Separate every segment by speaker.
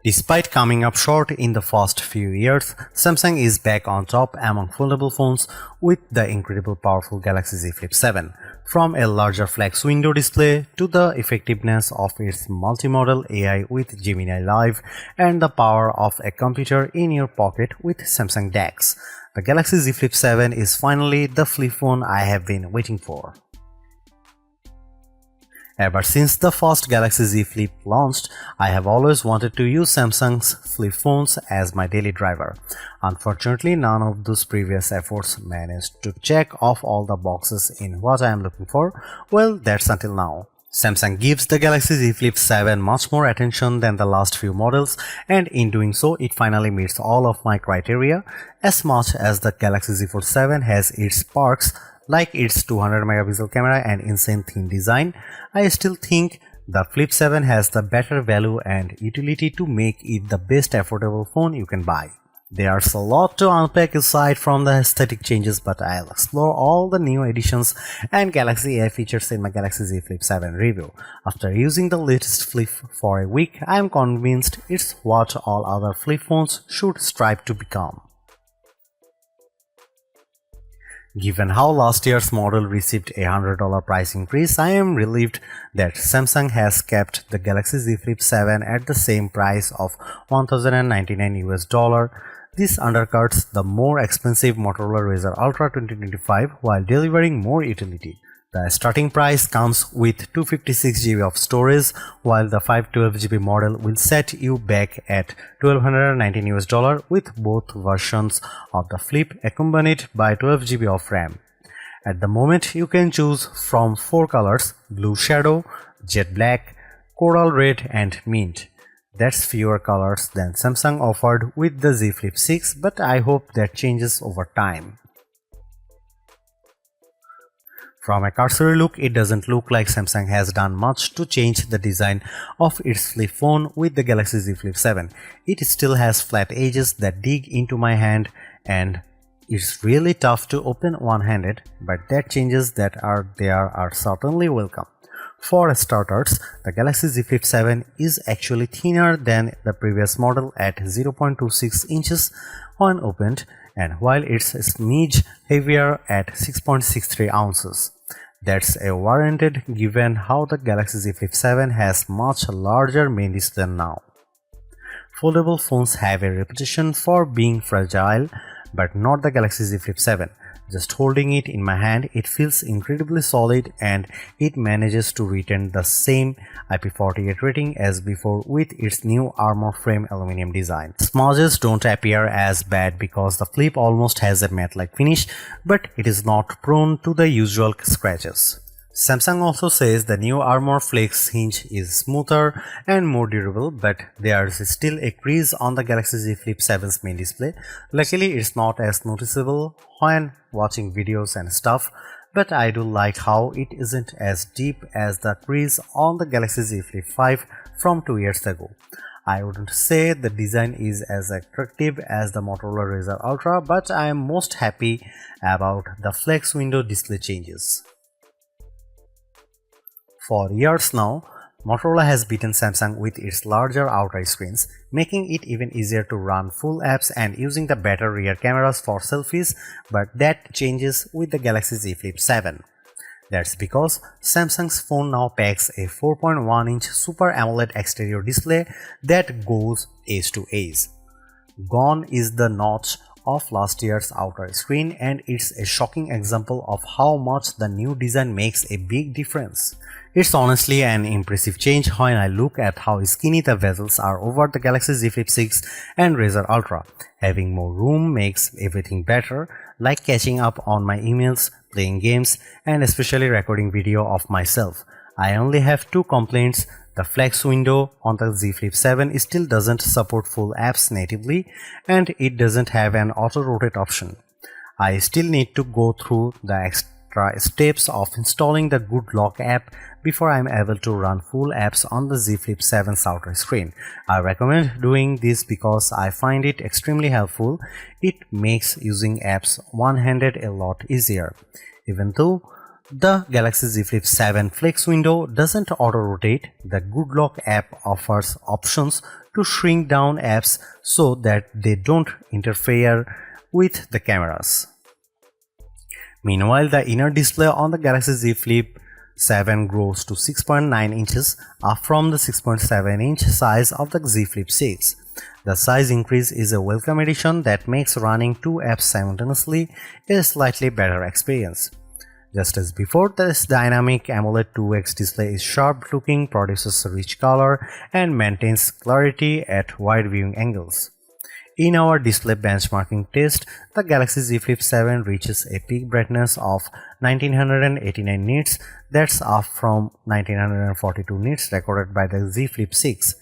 Speaker 1: Despite coming up short in the first few years, Samsung is back on top among foldable phones with the incredible powerful Galaxy Z Flip 7. From a larger flex window display to the effectiveness of its multimodal AI with Gemini Live and the power of a computer in your pocket with Samsung DeX, the Galaxy Z Flip 7 is finally the flip phone I have been waiting for. Ever since the first Galaxy Z Flip launched, I have always wanted to use Samsung's flip phones as my daily driver. Unfortunately, none of those previous efforts managed to check off all the boxes in what I am looking for. Well, that's until now. Samsung gives the Galaxy Z Flip 7 much more attention than the last few models, and in doing so, it finally meets all of my criteria. As much as the Galaxy Z Fold 7 has its perks, like its 200 megapixel camera and insane thin design, I still think the Flip 7 has the better value and utility to make it the best affordable phone you can buy. There's a lot to unpack aside from the aesthetic changes, but I'll explore all the new additions and Galaxy AI features in my Galaxy Z Flip 7 review. After using the latest Flip for a week, I am convinced it's what all other flip phones should strive to become. Given how last year's model received a $100 price increase, I am relieved that Samsung has kept the Galaxy Z Flip 7 at the same price of $1,099 US. This undercuts the more expensive Motorola Razr Ultra 2025 while delivering more utility. The starting price comes with 256 GB of storage, while the 512 GB model will set you back at $1,219 US with both versions of the Flip accompanied by 12 GB of RAM. At the moment, you can choose from 4 colors: Blue Shadow, Jet Black, Coral Red and Mint. That's fewer colors than Samsung offered with the Z Flip 6, but I hope that changes over time. From a cursory look, it doesn't look like Samsung has done much to change the design of its flip phone with the Galaxy Z Flip 7. It still has flat edges that dig into my hand, and it's really tough to open one-handed, but that changes that are there are certainly welcome. For starters, the Galaxy Z Flip 7 is actually thinner than the previous model at 0.26 inches when opened, and while it's a smidge heavier at 6.63 ounces. That's a warranted given how the Galaxy Z Flip 7 has much larger main display now. Foldable phones have a reputation for being fragile, but not the Galaxy Z Flip 7. Just holding it in my hand, it feels incredibly solid and it manages to retain the same IP48 rating as before with its new armor frame aluminum design. Smudges don't appear as bad because the Flip almost has a matte-like finish, but it is not prone to the usual scratches. Samsung also says the new armor flex hinge is smoother and more durable, but there's still a crease on the Galaxy Z Flip 7's main display. Luckily, it's not as noticeable when watching videos and stuff, but I do like how it isn't as deep as the crease on the Galaxy Z Flip 5 from 2 years ago. I wouldn't say the design is as attractive as the Motorola Razr Ultra, but I am most happy about the flex window display changes. For years now, Motorola has beaten Samsung with its larger outer screens, making it even easier to run full apps and using the better rear cameras for selfies, but that changes with the Galaxy Z Flip 7. That's because Samsung's phone now packs a 4.1-inch Super AMOLED exterior display that goes edge to edge. Gone is the notch of last year's outer screen, and it's a shocking example of how much the new design makes a big difference. It's honestly an impressive change when I look at how skinny the bezels are over the Galaxy Z Flip 6 and Razr Ultra. Having more room makes everything better, like catching up on my emails, playing games, and especially recording video of myself. I only have 2 complaints. The flex window on the Z Flip 7 still doesn't support full apps natively, and it doesn't have an auto-rotate option. I still need to go through the extra steps of installing the Good Lock app before I am able to run full apps on the Z Flip 7's outer screen. I recommend doing this because I find it extremely helpful. It makes using apps one-handed a lot easier. Even though the Galaxy Z Flip 7 flex window doesn't auto-rotate, the Good Lock app offers options to shrink down apps so that they don't interfere with the cameras. Meanwhile, the inner display on the Galaxy Z Flip 7 grows to 6.9 inches, up from the 6.7-inch size of the Z Flip 6. The size increase is a welcome addition that makes running two apps simultaneously a slightly better experience. Just as before, this dynamic AMOLED 2X display is sharp looking, produces rich color, and maintains clarity at wide viewing angles. In our display benchmarking test, the Galaxy Z Flip 7 reaches a peak brightness of 1989 nits, that's up from 1942 nits recorded by the Z Flip 6.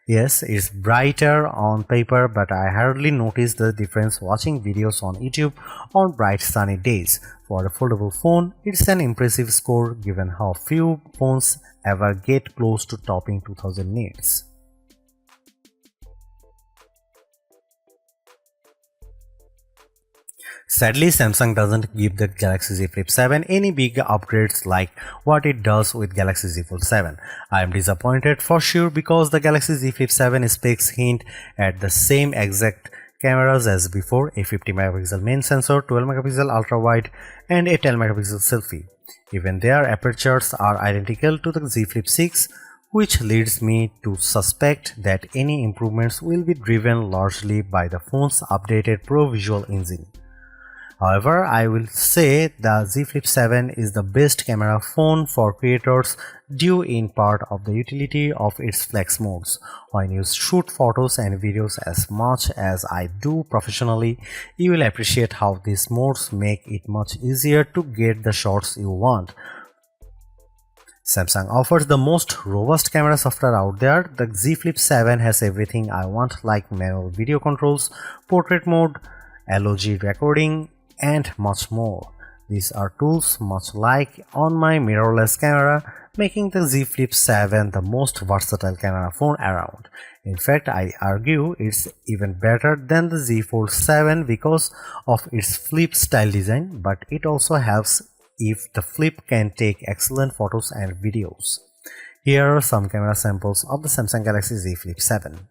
Speaker 1: Yes, it's brighter on paper, but I hardly notice the difference watching videos on YouTube on bright sunny days. For a foldable phone, it's an impressive score given how few phones ever get close to topping 2000 nits. Sadly, Samsung doesn't give the Galaxy Z Flip 7 any big upgrades like what it does with Galaxy Z Fold 7. I am disappointed for sure because the Galaxy Z Flip 7 specs hint at the same exact cameras as before, a 50 megapixel main sensor, 12 megapixel ultra wide and a 10 megapixel selfie. Even their apertures are identical to the Z Flip 6, which leads me to suspect that any improvements will be driven largely by the phone's updated Pro Visual engine. However, I will say the Z Flip 7 is the best camera phone for creators due in part of the utility of its flex modes. When you shoot photos and videos as much as I do professionally, you will appreciate how these modes make it much easier to get the shots you want. Samsung offers the most robust camera software out there. The Z Flip 7 has everything I want like manual video controls, portrait mode, LOG recording, and much more. These are tools much like on my mirrorless camera, making the Z Flip 7 the most versatile camera phone around. In fact, I argue it's even better than the Z Fold 7 because of its flip style design, but it also helps if the Flip can take excellent photos and videos. Here are some camera samples of the Samsung Galaxy Z Flip 7.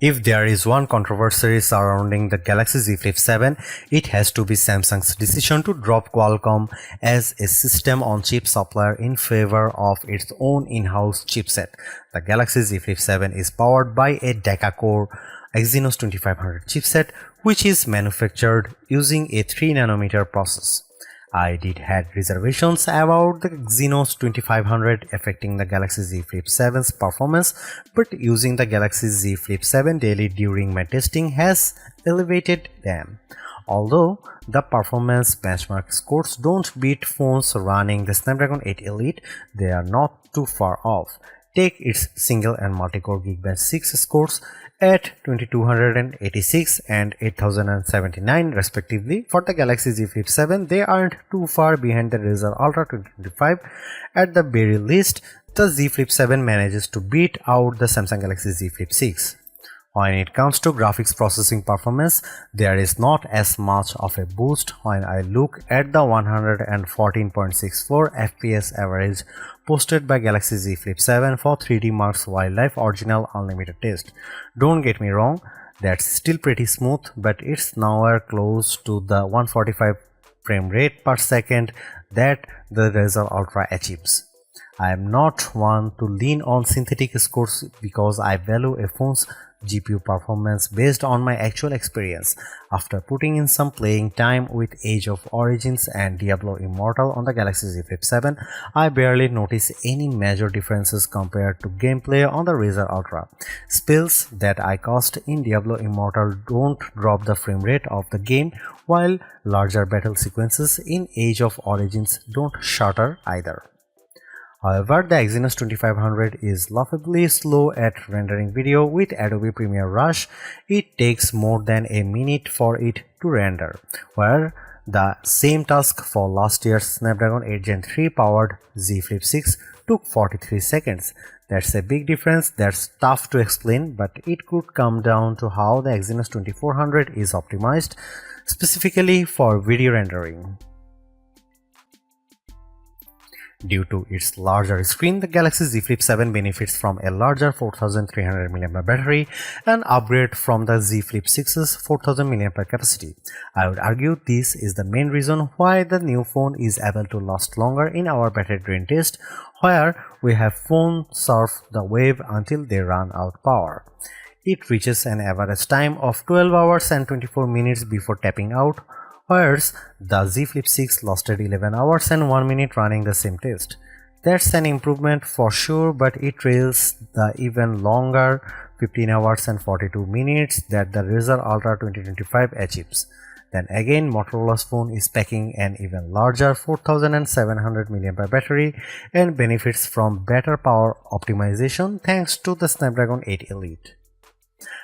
Speaker 1: If there is one controversy surrounding the Galaxy Z Flip 7, it has to be Samsung's decision to drop Qualcomm as a system-on-chip supplier in favor of its own in-house chipset. The Galaxy Z Flip 7 is powered by a deca-core Exynos 2500 chipset, which is manufactured using a 3nm process. I did had reservations about the Exynos 2500 affecting the Galaxy Z Flip 7's performance, but using the Galaxy Z Flip 7 daily during my testing has elevated them. Although the performance benchmark scores don't beat phones running the Snapdragon 8 Elite, they are not too far off. Take its single and multi-core Geekbench 6 scores at 2286 and 8079 respectively. For the Galaxy Z Flip 7, they aren't too far behind the Razr Ultra 2025. At the very least, the Z Flip 7 manages to beat out the Samsung Galaxy Z Flip 6. When it comes to graphics processing performance, there is not as much of a boost when I look at the 114.64 FPS average posted by Galaxy Z Flip 7 for 3D Mark's Wildlife Original Unlimited test. Don't get me wrong, that's still pretty smooth, but it's nowhere close to the 145 frame rate per second that the Razr Ultra achieves. I am not one to lean on synthetic scores because I value a phone's GPU performance based on my actual experience. After putting in some playing time with Age of Origins and Diablo Immortal on the Galaxy Z Flip 7, I barely notice any major differences compared to gameplay on the Razr Ultra. Spells that I cast in Diablo Immortal don't drop the frame rate of the game, while larger battle sequences in Age of Origins don't shatter either. However, the Exynos 2500 is laughably slow at rendering video. With Adobe Premiere Rush, it takes more than a minute for it to render, where the same task for last year's Snapdragon 8 Gen 3 powered Z Flip 6 took 43 seconds. That's a big difference that's tough to explain, but it could come down to how the Exynos 2400 is optimized specifically for video rendering. Due to its larger screen, the Galaxy Z Flip 7 benefits from a larger 4300 mAh battery, an upgrade from the Z Flip 6's 4000 mAh capacity. I would argue this is the main reason why the new phone is able to last longer in our battery drain test, where we have phones surf the wave until they run out power. It reaches an average time of 12 hours and 24 minutes before tapping out, whereas the Z Flip 6 lasted 11 hours and 1 minute running the same test. That's an improvement for sure, but it trails the even longer 15 hours and 42 minutes that the Razr Ultra 2025 achieves. Then again, Motorola's phone is packing an even larger 4700 mAh battery and benefits from better power optimization thanks to the Snapdragon 8 Elite.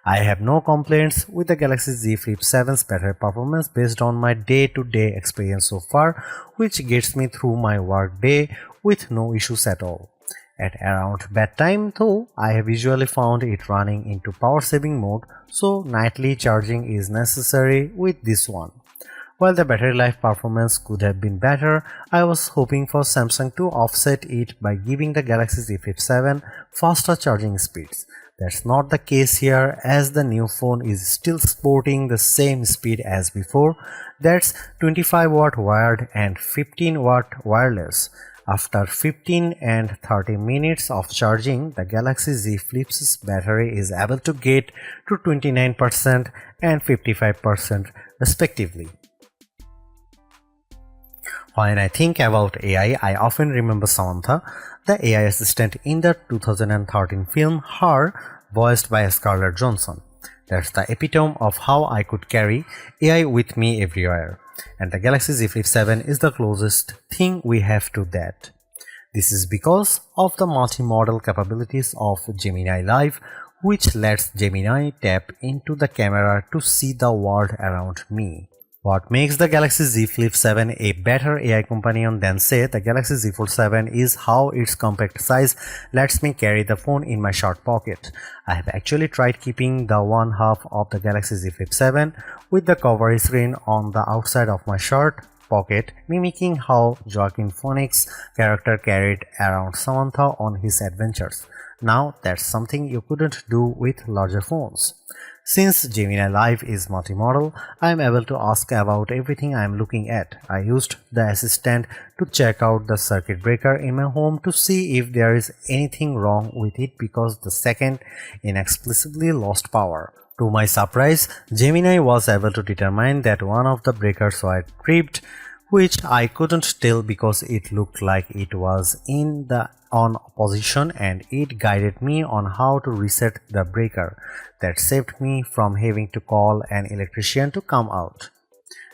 Speaker 1: I have no complaints with the Galaxy Z Flip 7's battery performance based on my day-to-day experience so far, which gets me through my work day with no issues at all. At around bedtime though, I have usually found it running into power saving mode, so nightly charging is necessary with this one. While the battery life performance could have been better, I was hoping for Samsung to offset it by giving the Galaxy Z Flip 7 faster charging speeds. That's not the case here, as the new phone is still sporting the same speed as before. That's 25 watt wired and 15 watt wireless. After 15 and 30 minutes of charging, the Galaxy Z Flip's battery is able to get to 29% and 55% respectively. When I think about AI, I often remember Samantha, the AI assistant in the 2013 film Her, voiced by Scarlett Johansson. That's the epitome of how I could carry AI with me everywhere, and the Galaxy Z Flip 7 is the closest thing we have to that. This is because of the multi-modal capabilities of Gemini Live, which lets Gemini tap into the camera to see the world around me. What makes the Galaxy Z Flip 7 a better AI companion than say the Galaxy Z Fold 7 is how its compact size lets me carry the phone in my short pocket. I have actually tried keeping the one half of the Galaxy Z Flip 7 with the cover screen on the outside of my shirt pocket, mimicking how Joaquin Phoenix's character carried around Samantha on his adventures. Now that's something you couldn't do with larger phones. Since Gemini Live is multimodal, I am able to ask about everything I am looking at. I used the assistant to check out the circuit breaker in my home to see if there is anything wrong with it because the second inexplicably lost power. To my surprise, Gemini was able to determine that one of the breakers were tripped, which I couldn't tell because it looked like it was in the on position, and it guided me on how to reset the breaker. That saved me from having to call an electrician to come out.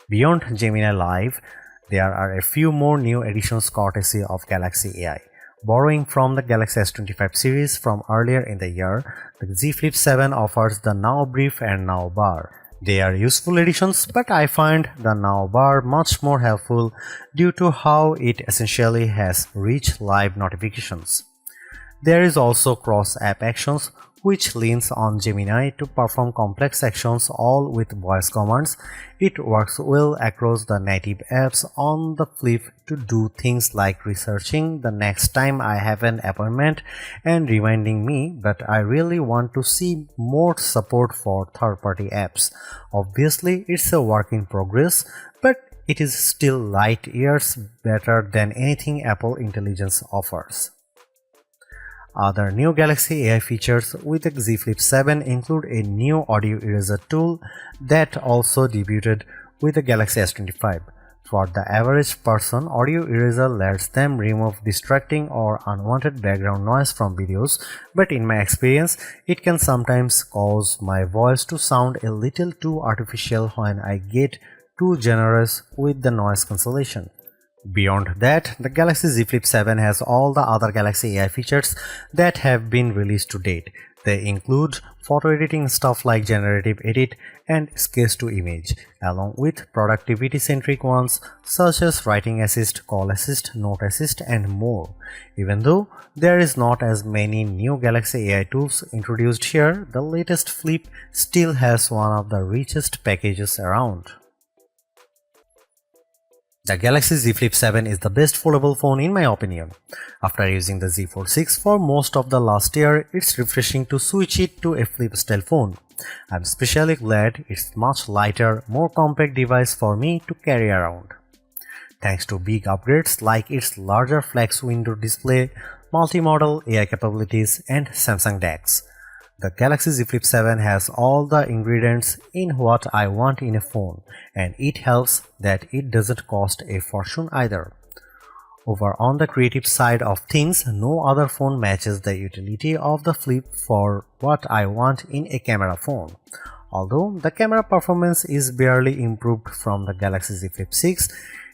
Speaker 1: Beyond Gemini Live, there are a few more new additions courtesy of Galaxy AI. Borrowing from the Galaxy S25 series from earlier in the year, the Z Flip 7 offers the Now Brief and Now Bar. They are useful additions, but I find the Now Bar much more helpful due to how it essentially has rich live notifications. There is also cross-app actions, which leans on Gemini to perform complex actions all with voice commands. It works well across the native apps on the Flip to do things like researching the next time I have an appointment and reminding me, but I really want to see more support for third-party apps. Obviously, it's a work in progress, but it is still light years better than anything Apple Intelligence offers. Other new Galaxy AI features with the Z Flip 7 include a new audio eraser tool that also debuted with the Galaxy S25. For the average person, audio eraser lets them remove distracting or unwanted background noise from videos, but in my experience, it can sometimes cause my voice to sound a little too artificial when I get too generous with the noise cancellation. Beyond that, the Galaxy Z Flip 7 has all the other Galaxy AI features that have been released to date. They include photo editing stuff like generative edit and sketch to image, along with productivity-centric ones such as writing assist, call assist, note assist, and more. Even though there is not as many new Galaxy AI tools introduced here, the latest Flip still has one of the richest packages around. The Galaxy Z Flip 7 is the best foldable phone in my opinion. After using the Z Fold 6 for most of the last year, it's refreshing to switch it to a flip-style phone. I'm especially glad it's much lighter, more compact device for me to carry around. Thanks to big upgrades like its larger flex window display, multi-modal AI capabilities, and Samsung DeX. The Galaxy Z Flip 7 has all the ingredients in what I want in a phone, and it helps that it doesn't cost a fortune either. Over on the creative side of things, no other phone matches the utility of the Flip for what I want in a camera phone. Although the camera performance is barely improved from the Galaxy Z Flip 6,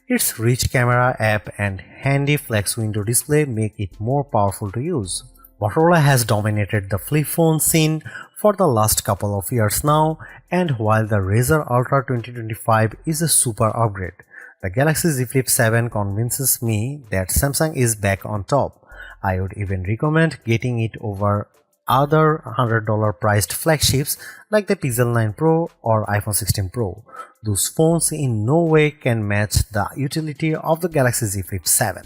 Speaker 1: its rich camera app and handy flex window display make it more powerful to use. Motorola has dominated the flip phone scene for the last couple of years now, and while the Razr Ultra 2025 is a super upgrade, the Galaxy Z Flip 7 convinces me that Samsung is back on top. I would even recommend getting it over other $100 priced flagships like the Pixel 9 Pro or iPhone 16 Pro. Those phones in no way can match the utility of the Galaxy Z Flip 7.